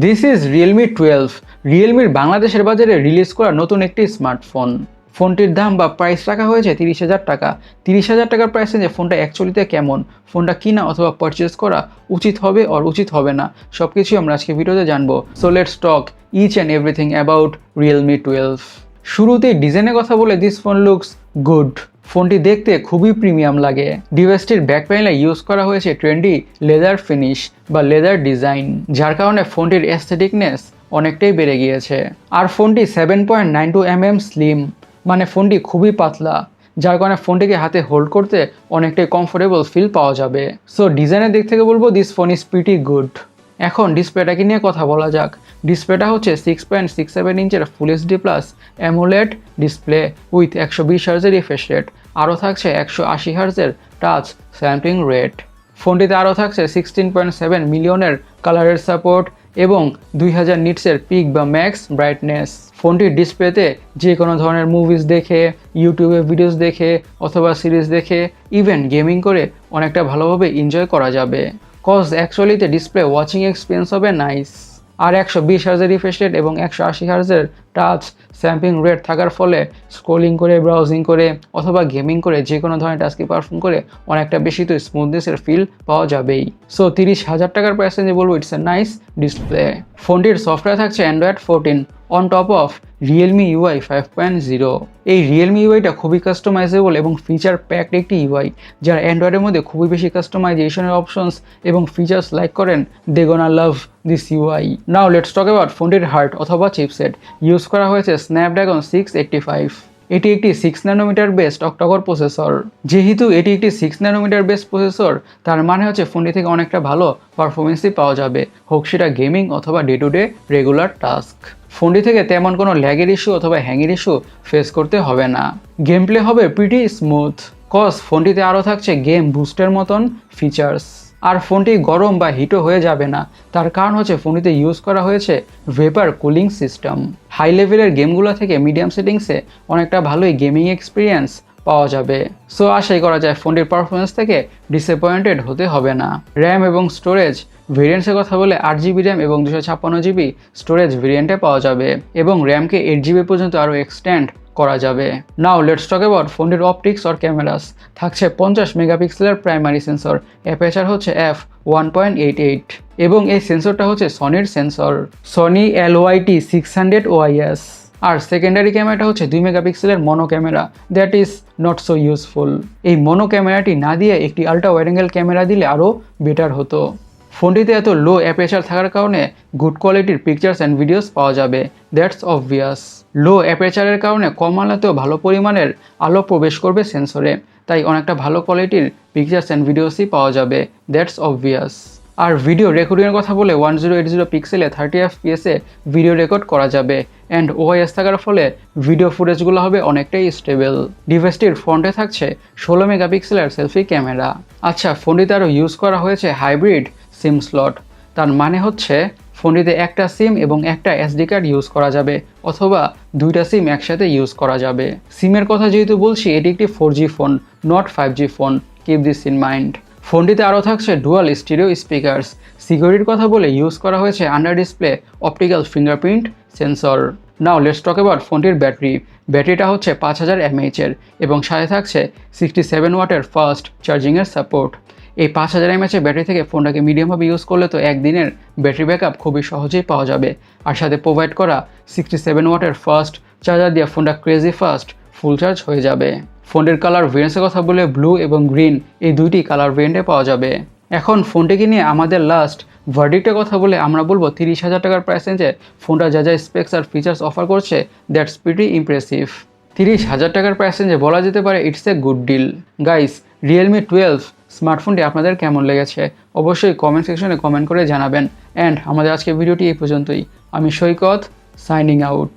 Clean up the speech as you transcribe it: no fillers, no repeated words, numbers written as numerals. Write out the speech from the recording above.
This is Realme 12। রিয়েলমির বাংলাদেশের বাজারে release করা নতুন একটি স্মার্টফোন। ফোনটির দাম বা প্রাইস রাখা হয়েছে 30,000 টাকা। 30,000 টাকার প্রাইসে যে ফোনটা অ্যাকচুয়ালিতে কেমন, ফোনটা কিনা অথবা পারচেস করা উচিত হবে আর উচিত হবে না, সব কিছুই আমরা আজকে ভিডিওতে জানবো। So let's talk each and everything about Realme 12। শুরুতেই ডিজাইনের কথা বলে দিস ফোন লুকস গুড। ফোনটি দেখতে খুবই প্রিমিয়াম লাগে। ডিভাইসটির ব্যাক প্যানেলে ইউজ করা হয়েছে ট্রেন্ডি লেদার ফিনিশ বা লেদার ডিজাইন, যার কারণে ফোনটির অ্যাস্থেটিকনেস অনেকটাই বেড়ে গিয়েছে। আর ফোনটি 7.92 mm স্লিম, মানে ফোনটি খুবই পাতলা, যার কারণে ফোনটিকে হাতে হোল্ড করতে অনেকটাই কমফোর্টেবল ফিল পাওয়া যাবে। সো ডিজাইনের দিক থেকে বলবো this phone is pretty good. এখন ডিসপ্লেটাকে নিয়ে কথা বলা যাক। ডিসপ্লেটা হচ্ছে 6.67 ইঞ্চের full HD plus AMOLED display with 120 হার্জের রিফ্রেশ রেট। আরও থাকছে 180 হার্জের টাচ স্যাম্পলিং রেট। ফোনটিতে আরও থাকছে 16.7 মিলিয়নের কালারের সাপোর্ট এবং 2000 নিটসের পিক বা ম্যাক্স ব্রাইটনেস। ফোনটির ডিসপ্লেতে যে কোনো ধরনের মুভিজ দেখে, ইউটিউবে ভিডিওস দেখে অথবা সিরিজ দেখে, ইভেন গেমিং করে অনেকটা ভালোভাবে এনজয় করা যাবে। কজ অ্যাকচুয়ালিতে ডিসপ্লে ওয়াচিং এক্সপিরিয়েন্স হবে নাইস। আর 120 হার্জের রিফ্রেশ রেট এবং 180 হার্জের টাচ স্যাম্পলিং রেট থাকার ফলে স্ক্রোলিং করে, ব্রাউজিং করে অথবা গেমিং করে যে কোনো ধরনের টাস্কে পারফর্ম করে অনেকটা বেশি তো স্মুথনেসের ফিল পাওয়া যাবেই। সো 30,000 টাকার প্রাইসে যে বলবো ইটস এ নাইস ডিসপ্লে। ফোনটির সফটওয়্যার থাকছে Android 14 on top of Realme UI 5.0। এই রিয়েলমি ইউআইটা খুবই কাস্টমাইজেবল এবং ফিচার প্যাকড একটি ইউআই, যারা অ্যান্ড্রয়েডের মধ্যে খুবই বেশি কাস্টমাইজেশনের অপশনস এবং ফিচার্স লাইক করেন, they gonna love this UI. Now let's talk about ফোনটির হার্ট অথবা চিপসেট। ইউজ করা হয়েছে স্ন্যাপড্রাগন 685। এটি একটি 6 ন্যানোমিটার বেসড অক্টাকোর প্রসেসর। যেহেতু এটি একটি 6 ন্যানোমিটার বেসড প্রসেসর, তার মানে হচ্ছে ফোনটি থেকে অনেকটা ভালো পারফরমেন্সই পাওয়া যাবে, হোক সেটা গেমিং অথবা day to day regular task. ফোনটি থেকে তেমন কোনো ল্যাগের ইস্যু অথবা হ্যাংয়ের ইস্যু ফেস করতে হবে না। গেম প্লে হবে প্রিটি স্মুথ, কজ ফোনটিতে আরও থাকছে গেম বুস্টের মতন ফিচার্স। আর ফোনটি গরম বা হিটও হয়ে যাবে না, তার কারণ হচ্ছে ফোনটিতে ইউজ করা হয়েছে ভেপার কুলিং সিস্টেম। হাই লেভেলের গেমগুলো থেকে মিডিয়াম সেটিংসে অনেকটা ভালোই গেমিং এক্সপিরিয়েন্স পাওয়া যাবে। সো আশাই করা যায় ফোনটির পারফরমেন্স থেকে ডিসঅ্যাপয়েন্টেড হতে হবে না। র্যাম এবং স্টোরেজ ভেরিয়েন্টসের কথা বলে 8GB র্যাম এবং 256GB স্টোরেজ ভেরিয়েন্টে পাওয়া যাবে এবং র্যামকে 8GB পর্যন্ত আরও এক্সটেন্ড করা যাবে। নাও লেটস টক অ্যাবাউট ফোনটির অপটিক্স অর ক্যামেরাস। থাকছে 50 মেগাপিক্সেলের প্রাইমারি সেন্সর, অ্যাপারচার হচ্ছে f1.88 এবং এই সেন্সরটা হচ্ছে সনির সেন্সর, সনি LYT 600 OIS। আর সেকেন্ডারি ক্যামেরাটা হচ্ছে 2 মেগাপিক্সেলের mono camera, that is not so useful. এই মনো ক্যামেরাটি না দিয়ে একটি আল্ট্রা ওয়াইড অ্যাঙ্গেল ক্যামেরা দিলে আরও বেটার হতো। ফোনটিতে এত লো অ্যাপারচার থাকার কারণে গুড কোয়ালিটির পিকচার্স অ্যান্ড ভিডিওস পাওয়া যাবে, দ্যাটস অবভিয়াস। লো অ্যাপারচারের কারণে কম আলোতেও ভালো পরিমাণের আলো প্রবেশ করবে সেন্সরে, তাই অনেকটা ভালো কোয়ালিটির পিকচার্স অ্যান্ড ভিডিওসই পাওয়া যাবে, দ্যাটস অবভিয়াস। আর ভিডিও রেকর্ডিংয়ের কথা বলে 1080 পিক্সেলে 30 FPS ভিডিও রেকর্ড করা যাবে অ্যান্ড ওআইএস থাকার ফলে ভিডিও ফুটেজগুলো হবে অনেকটাই স্টেবল। ডিভাইসটির ফ্রন্টে থাকছে 16 মেগাপিক্সেলের সেলফি ক্যামেরা। আচ্ছা, ফোনটিতে আরও ইউজ করা হয়েছে হাইব্রিড সিম স্লট। তার মানে হচ্ছে ফোনটিতে একটা সিম এবং একটা SD কার্ড ইউজ করা যাবে অথবা দুইটা সিম একসাথে ইউজ করা যাবে। সিমের কথা যেহেতু বলছি, এটি একটি 4G phone, not 5G phone, keep this in mind. ফোনটিতে আরও থাকছে ডুয়াল স্টিরিও স্পিকার্স। সিকিউরিটির কথা বলে ইউজ করা হয়েছে under display optical fingerprint sensor. Now let's talk about ফোনটির ব্যাটারি। ব্যাটারিটা হচ্ছে 5000 mAh এবং সাথে থাকছে 67 ওয়াটের ফাস্ট চার্জিংয়ের সাপোর্ট। এই 5000 mAh ব্যাটারি থেকে ফোনটাকে মিডিয়ামভাবে ইউজ করলে তো একদিনের ব্যাটারি ব্যাকআপ খুবই সহজেই পাওয়া যাবে। আর সাথে প্রোভাইড করা 67 ওয়াটের ফাস্ট চার্জার দিয়ে ফোনটা ক্রেজি ফাস্ট ফুল চার্জ হয়ে যাবে। ফোনটির কালার ভেরিয়েন্টসের কথা বলে ব্লু এবং গ্রিন এই দুইটি কালার ভেরিয়েন্টে পাওয়া যাবে। এখন ফোনটিকে নিয়ে আমাদের লাস্ট ভার্ডিক্টের কথা বলে আমরা বলবো 30,000 টাকার প্রাইস রেঞ্জে ফোনটা যা যা স্পেক্স আর ফিচার্স অফার করছে, দ্যাটস প্রিটি ইমপ্রেসিভ। 30,000 টাকার প্রাইস রেঞ্জে বলা যেতে পারে it's a good deal. Guys, Realme 12 স্মার্টফোনটি আপনাদের কেমন লেগেছে অবশ্যই কমেন্ট সেকশনে কমেন্ট করে জানাবেন। অ্যান্ড আমাদের আজকে ভিডিওটি এই পর্যন্তই। আমি সৈকত, সাইনিং আউট।